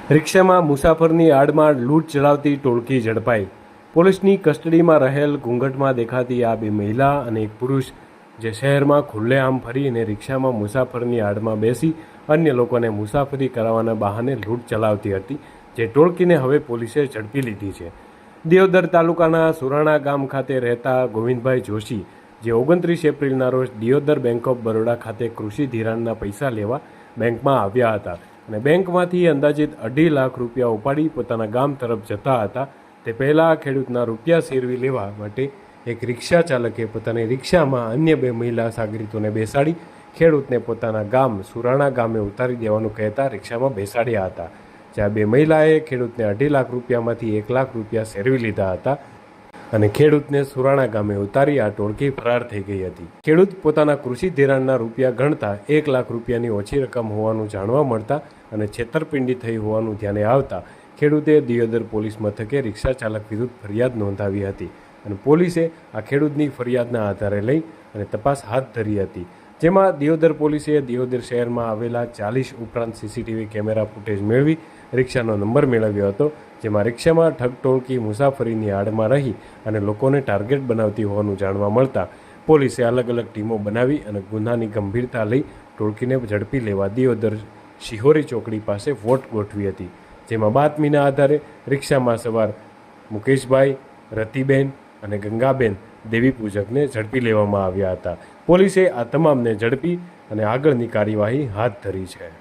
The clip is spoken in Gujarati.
રિક્ષામાં મુસાફરની આડમાં લૂંટ ચલાવતી ટોળકી ઝડપાઈ। પોલીસની કસ્ટડીમાં રહેલ ઘૂંઘટમાં દેખાતી આ બે મહિલા અને એક પુરુષ જે શહેરમાં ખુલ્લેઆમ ફરી અને રિક્ષામાં મુસાફરની આડમાં બેસી અન્ય લોકોને મુસાફરી કરાવવાના બહાને લૂંટ ચલાવતી હતી, જે ટોળકીને હવે પોલીસે ઝડપી લીધી છે। દિયોદર તાલુકાના સુરાણા ગામ ખાતે રહેતા ગોવિંદભાઈ જોશી, જે 29 એપ્રિલના રોજ દિયોદર બેંક ઓફ બરોડા ખાતે કૃષિ ધિરાણના પૈસા લેવા બેંકમાં આવ્યા હતા અને બેંકમાંથી અંદાજિત 2.5 લાખ રૂપિયા ઉપાડી પોતાના ગામ તરફ જતા હતા। તે પહેલાં ખેડૂતના રૂપિયા સેરવી લેવા માટે એક રિક્ષા ચાલકે પોતાની રિક્ષામાં અન્ય બે મહિલા સાગરીતોને બેસાડી ખેડૂતને પોતાના ગામ સુરાણા ગામે ઉતારી દેવાનું કહેતા રિક્ષામાં બેસાડ્યા હતા, જ્યાં બે મહિલાએ ખેડૂતને 2.5 લાખ રૂપિયામાંથી 1 લાખ રૂપિયા સેરવી લીધા હતા અને ખેડૂતને સુરાણા ગામે ઉતારી આ ટોળકી ફરાર થઈ ગઈ હતી। ખેડૂત પોતાના કૃષિ ધિરાણના રૂપિયા ગણતા 1 લાખ રૂપિયાની ઓછી રકમ હોવાનું જાણવા મળતા અને છેતરપિંડી થઈ હોવાનું ધ્યાને આવતા ખેડૂતે દિયોદર પોલીસ મથકે રિક્ષા ચાલક વિરુદ્ધ ફરિયાદ નોંધાવી હતી અને પોલીસે આ ખેડૂતની ફરિયાદના આધારે લઈ અને તપાસ હાથ ધરી હતી, જેમાં દિયોદર પોલીસે દિયોદર શહેરમાં આવેલા 40 ઉપરાંત સીસીટીવી કેમેરા ફૂટેજ મેળવી રિક્ષાનો નંબર મેળવ્યો હતો, જેમાં રિક્ષામાં ઠગ ટોળકી મુસાફરીની આડમાં રહી અને લોકોને ટાર્ગેટ બનાવતી હોવાનું જાણવા મળતા પોલીસે અલગ અલગ ટીમો બનાવી અને ગુનાની ગંભીરતા લઈ ટોળકીને ઝડપી લેવા દિયોદર શિહોરી ચોકડી પાસે વોટ ગોઠવી હતી, જેમાં બાતમીના આધારે રિક્ષામાં સવાર મુકેશભાઈ, રતિબેન અને ગંગાબેન દેવી પૂજકને ઝડપી લેવામાં આવ્યા હતા। પોલીસે આ તમામને ઝડપી અને આગળની કાર્યવાહી હાથ ધરી છે।